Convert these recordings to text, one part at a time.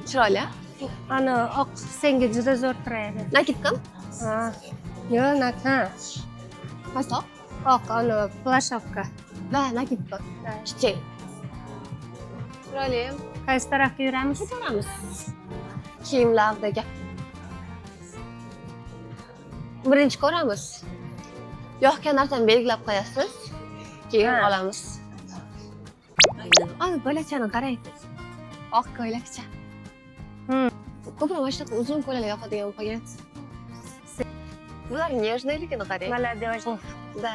Chiroyli. Ana oq senga juda zo'r turadi. Nakidkami? Ha. Yo'q, ha. Qaysi oq? Oq, ana plashovka. Da, nakidka. Kichik. Chiroyli. Qaysi tarafga yuramiz? Ko'taramiz. Kiyimlardagi. Birinchi ko'ramiz. Yoqgan narsani belgilab qo'yasiz. Keyin olamiz. Ana bo'lachani qarang. Oq ko'ylakcha. Ko'proq mana shunaqa uzun ko'ylak yoqadigan qolgan. Bular nежныйligini qarang. Молодежный. Da.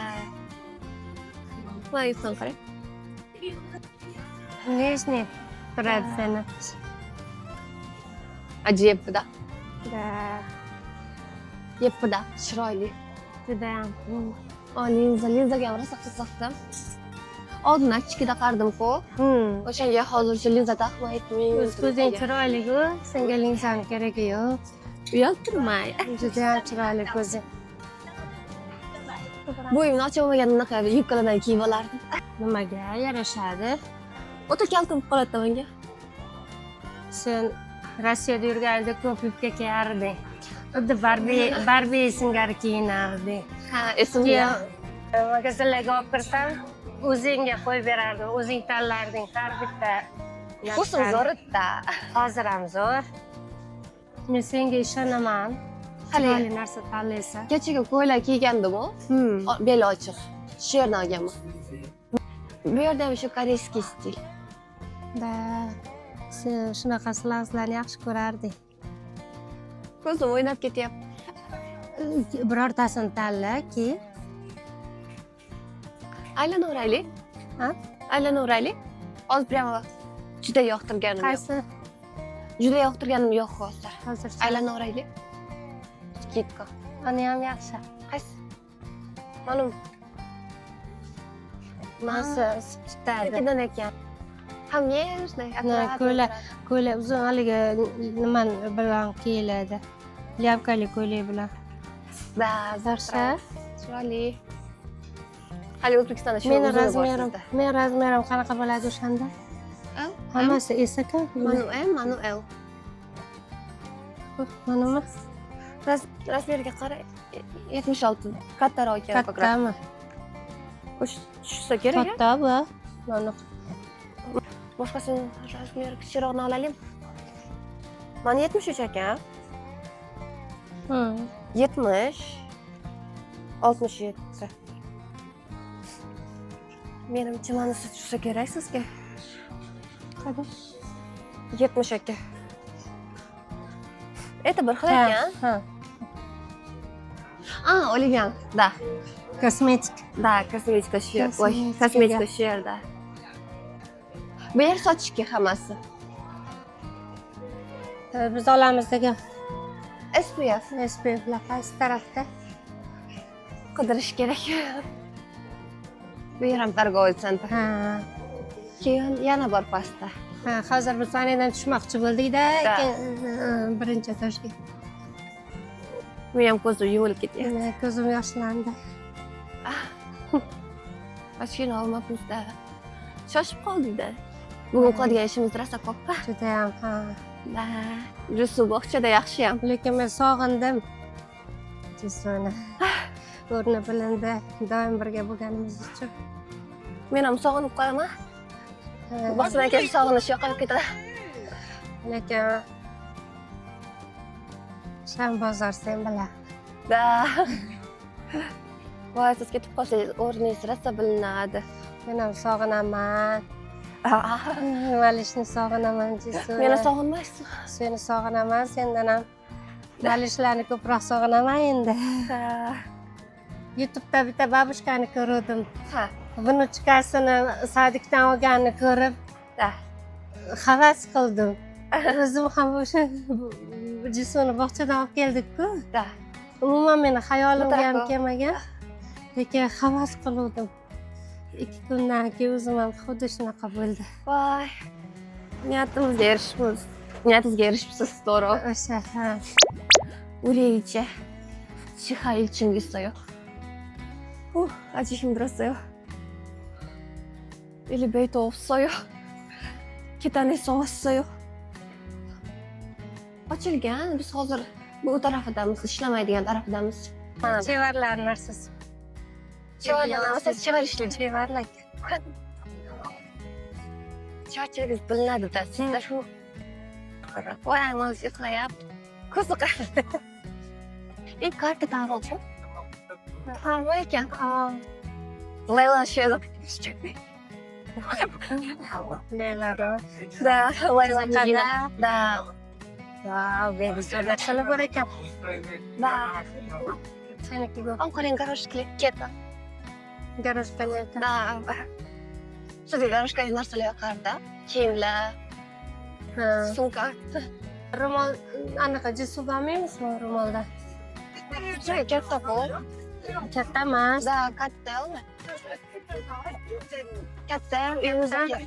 Mana yuzdan qarang. Нежный turadi seni. Ajibda. Da. Yepida, chiroyli. Judayam. Linzaga ham rosa qiziqdim. Oldin kichkida qardim-ku. O'shanga hozircha linza taqmayapman. Ko'zing chiroyli-ku, senga linzani keragi yo'q. Uyaltirmay. Judayam chiroyli ko'zing. Bo'yimni ochib olmaganda unaqa yubkalardan kiyib olardim. Nimaga yarashadi? O'ta kalta bo'lib qoladi menga. Sen Rossiyada yurganingda ko'p yubka kiyarding. Xuddi Barbie singari kiyinarding. Ha, esimda. Magazinlarga olib kirsam, o'zingga qo'yib berardim, o'zing tanlarding har bitta. O'zim zo'rda. Hozir ham zo'r. Men senga ishonaman. Chiroyli narsa tanlaysan. Kechaga ko'ylak kiygandim-ku. Beli ochiq. Shu yerdan olganman. Bu yerda ham shu koreyskiy stil. Da. Sen shunaqa slanzlarni yaxshi ko'rarding. Ko'zim o'ynab ketyapti. Birortasini tanla, ki. Aylanavuraylik. Ha? Aylanavuraylik. Hozir prямо juda yoqtirganim yo'q. Qaysi? Juda yoqtirganim yo'q hozir. Hozircha. Aylanavuraylik. Kitka. Ani ham yaxshi. Qaysi? Ma'lum. Masa tutadi. Ikkidan ekan. Ham nежный, Ko'ylak uzun haligi nima bilan kiyiladi? Lyapkali ko'ylak bilan. Da, Zarsa. Chiroyli. Hali O'zbekistonda shu Men razmerim qanaqa bo'ladi o'shanda? Hammasi S-ku. Manuel. Manimi? Razmeriga qara. 76. Kattaroq kerak. Kattami? Tushsa kerak. Katta bu. Mana. Boshqasini razmeri kichikroqni olaylik. Mana 73 ekan. 70. 67. Menimcha mana siz tushsa kerak sizga. Qani? 72. Это bir xil ekan. Ha. Oligan. Da. Kosmetik. Da, kosmetika shu yer. Voy, kosmetika shu yerda. Bu yer sochishga hammasi. Biz olamiz degan. SPF. SPFlar qaysi tarafda? Qidirish kerak. Bu yer ham торговый center. Ha. Keyin yana bor pastda. Ha, hozir biz sanadan tushmoqchi bo'ldik-da, birinchi etажga. Men ham ko'zim yumilib ketyapti. Ko'zim yoshlandi. Mashina olmabmiz-da. Shoshib qoldik-da. Bugun qiladigan ishimiz rosa ko'p-a. Judayam, ha. Da. Jusu bog'chada yaxshi ham. Lekin men sog'indim. Jusuni. Ko'rni bilindi, doim birga bo'lganimiz uchun. Men ham sog'inib qolaman. Boshdan keyin sog'inish yo'qolib ketadi. Lekin Sham bozor sen bilan. Da. Voy, siz ketib qolsangiz o'rningiz rosa bilinadi. Men ham sog'inaman. Malishni sog'inaman, Jusuni. Meni sog'inmaysiz. Seni sog'inaman, sendan ham malishlarni ko'proq sog'inaman endi. YouTube'da bitta babushkani ko'rdim. Ha. Bunuchkasini sadikdan olganini ko'rib, havas qildim. O'zim ham o'sha Jusuni bog'chadan olib keldik-ku. Umuman meni hayolimga ham kelmagan. Lekin havas qildim. 2 kundan keyin o'zim ham xuddi shunaqa bo'ldi. Voy. Niyatimizga erishibsiz, to'g'ri. O'sha, ha. Улейте. Чихаильчин 있어요. 아직 힘들었어요. 엘리베이터 없어요. 계단에서 왔어요. ochilgan. Biz hozir bu tarafidamiz, ishlamaydigan tarafidamiz. Chevarlar narsasi. Chevarlar narsasi, chevar ishlaydi. Chevarlar. Charchagingiz bilinadi-da. Sizda shu voyangiz uxlayapti. Ko'zi qaradi. Karta tanlovchi. Tanlov ekan. Layla she'ri. Layla. Da, Layla Gina. Da. Wow, bebislar chala bor ekan. Da. Seniki bu. Onqaring garajga ketdi. Garaj palyata. Da. Sizga garajga narsalar yoqardi. Kiyimlar, Ha. sumka. Ro'mol anaqa jisub olmaymizmi ro'molda? Juda katta bu. Katta emas. Da, katta. Katta, uyimizga.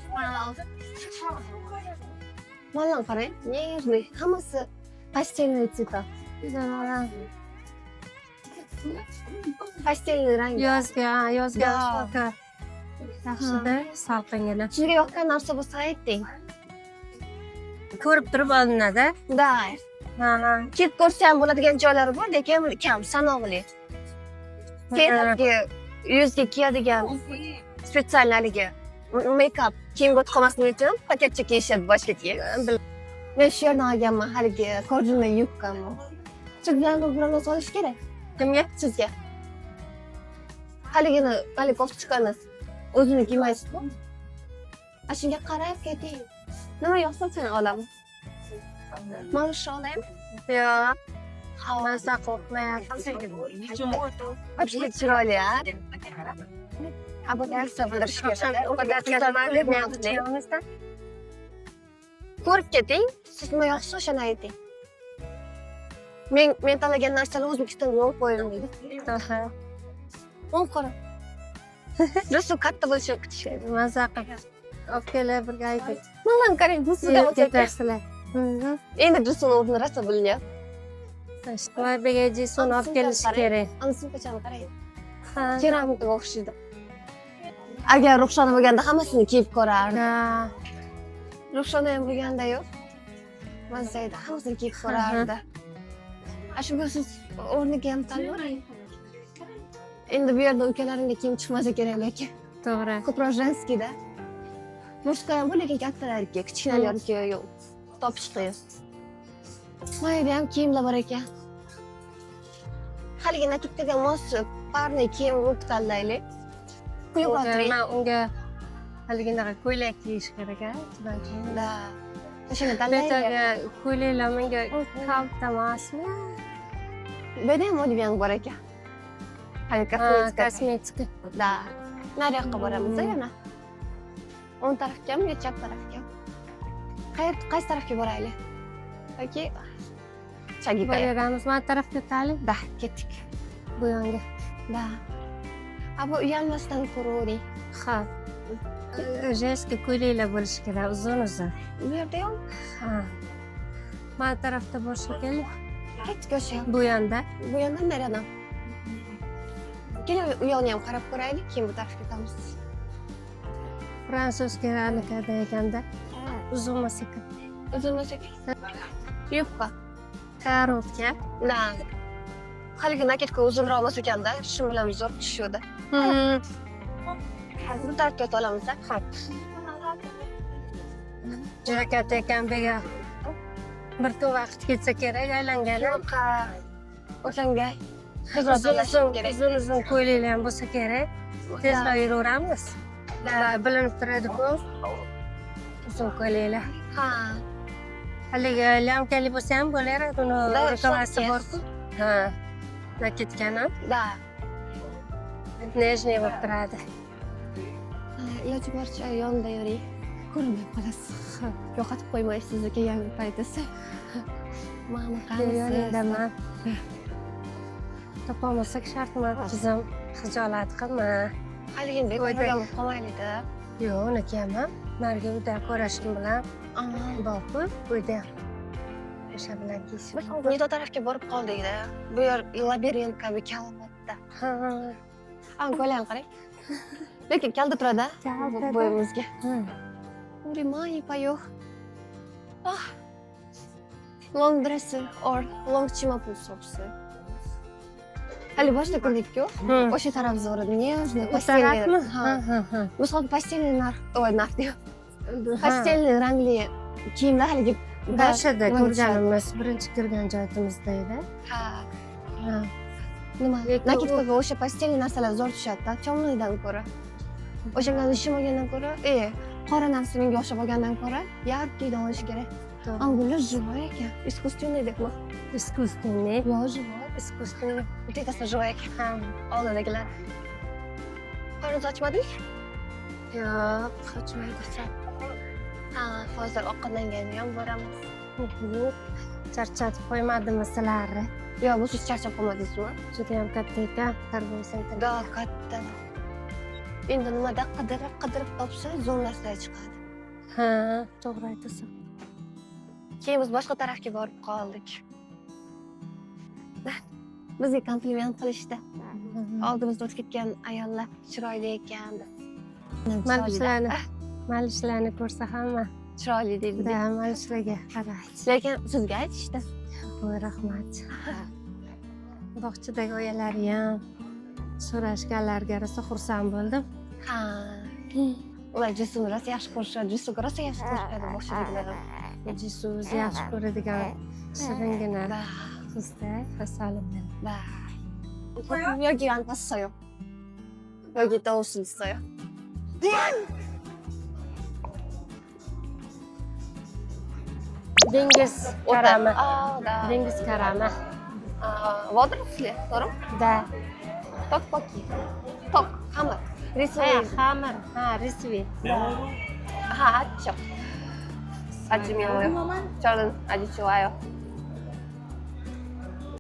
Mana qarang, neyirli. Hammasi pastelniy tsveta. Pastelniy rang. Yozga Da. shunqa. Yaxshida, salqingina. Sizga yoqqan narsa bo'lsa ayting. Ko'rib turib olinadi. Da. Ha. Kelib ko'rsa ham bo'ladigan joylari bor, lekin kam, sanoqli. Keyin yuzga kiyadigan spetsial haligi make-up kiyimga o'tib qolmasligi uchun paketcha kiyishadi boshga kiygan. Men shu yerdan olganman, haligi ko'rjinli yubkamni. Sizdan biroz olish kerak. Kimga? Sizga. Haligi koftichkani o'zini kiymaysiz-ku. Shunga qarab keting. Nima yoqsa sen olaman. Mana shu olaymi? Yo'q. Hammasi qo'rqmayapti. Вообще chiroyli, ha? Bu narsa bildirish kerak. U qadar kattaman deb ko'rib keting. Siz nima yoqsa o'shani ayting. Men tanlagan narsalar O'zbekistonga yo'q qo'yilmaydi. Aha. O'n qora. Rusu katta bo'lishini kutishadi. Maza qilib. Olib kelib birga aytdik. Mana qarang, bu sizga o'tadi. Ketasizlar. Endi Rusuni o'rnini rosa bilinyapti. Ishqibega jisuni olib kelish kerak. Ana sumkachani qarang. Ha. Keramikaga o'xshaydi. Agar ruxshona bo'lganda hammasini kiyib ko'rardi. Ha. Ruxshona ham bo'lganda yo'q. Mazza edi, hammasini kiyib ko'rardi. Shunga siz o'rniga ham tanlang. Endi bu yerda ukalaringga kiyim chiqmasa kerak lekin. To'g'ri. Ko'proq женскийda. Мужская ham bor, lekin kattalarga, kichkinalarga yo'q. Topish qiyin. Mayda ham kiyimlar bor ekan. Haligi nakitga mos parni kiyim tanlaylik. Quyuqroq. Men unga haliginaqa ko'ylak kiyish kerak, ha? Da. O'shani tanlaylik. Betaga ko'ylaklar menga kalta emasmi? Bu yerda ham olib bor ekan. Hali Kosmetika. Da. Nariyoqqa boramiz yana. O'ng tarafgami yo chap tarafga? Qaysi tarafga boraylik? Yoki chagiga. Boraveramiz. Mana tarafga o'taylik. Da, ketdik. Bu yonga. Da. Bu uyalmasdan ko'ravering. Ha. Женский ko'ylaklar bo'lishi kerak, uzun. Bu yerda yo'q. Ha. Mana tarafda bo'lishi kerak. Ketdik o'sha. Bu yonda. Bu yondan nariyadan? Keling, u yoqni ham qarab ko'raylik, keyin bu tarafga o'tamiz. Fransuzga anaqada ekanda. Uzunmas ekan. Uzunmas ekan. Yubka. Korotka. Da. Haligi naketka uzunroq emas ekanda, shu bilan zo'r tushuvdi. Bu tarafga o'tib olamiz. Ha. Juda katta ekan bega. Bir to vaqt ketsa kerak aylangani. O'shanga Uzun ko'ylaklar ham bo'lsa kerak. Tezroq yuraveramiz. Bilinib turadi-ku. Uzun ko'ylaklar. Ha. Haligi lamkali bo'lsa ham bo'laveradi, uni reklamasi bor-ku. Ha. Naketkani. Da. Nejniy bo'lib turadi. Iloji boricha yonida yuring. Ko'rinmay qolasiz. Yo'qotib qo'ymaysiz kelgan paytisi. Mana Yoningdaman. Topolmasak shartmi? Qizim, xijolat qilma. Haligindek o'ylagan qolmaylik-da. Yo'q, unakaman. Narigi uyda ko'rishim bilan bor-ku, uyda. O'sha bilan kiyishim. Biz Nido tarafga borib qoldik-da. Bu yer labirint kabi kalmatda. Ha. Ko'ylakni qarang. Lekin kalda turadi bo'yimizga. Uri, mayipa yo'q. long dress or long chima пусовсы. Hali boshida ko'rdik-ku. O'sha taraf zo'rida. Nежный, pastelniy. Ha. Misol pastelniy narx diyor. Pastelniy rangli kiyimlar haligi Dashada ko'rganimiz, birinchi kirgan joyimizda edi. Ha. Nima? Nakitkaga o'sha pastelniy narsalar zo'r tushadi-da, chomlidan ko'ra. O'shandan ishim olgandan ko'ra, qora narsa menga o'xshab olgandan ko'ra, yarkiydan olish kerak. Angular живой ekan. Искусственный dekmi? Искусственный. Yo, живой, искусственный. Вот это живой ekan. Oldidagilar. Qorni ochmading? Yo'q, ochmaydi. Ha, hozir ovqatlangan ham boramiz. Charchatib qo'ymadimi sizlarni? Yo'q, bu siz charchab qolmadingizmi? Juda ham katta ekan, tarbiya Da, katta. Endi nimada qidirib topsa, zo'r narsalar chiqadi. Ha, to'g'ri aytasan. Keyin biz boshqa tarafga borib qoldik. Bizga kompliment qilishdi. Oldimizda o'tib ketgan ayollar chiroyli ekan. Malishlarni ko'rsa hamma chiroyli deydi. da malishlarga qaraydi. Lekin sizga aytishdi. Voy rahmat. Bog'chadagi oyalari ham so'rashganlarga rosa xursand bo'ldim. Ha. Ular Jisuni rosa yaxshi ko'rishadi. Jisuga rosa yaxshi ko'rishadi boshliqlar. Jisu o'zi yaxshi ko'radigan shiringina qizda rasalimdan. Да. 여기 안 봤어요. 여기 넣을 수 있어요. Dengiz karama. Да. Dengiz karama. Водоросли, норм? Да. Ток-поки. Ток, хамыр. Ha, xamir. Ha, risvi. 아, 아죠. 아주 좋아요. 저는 아주 좋아요.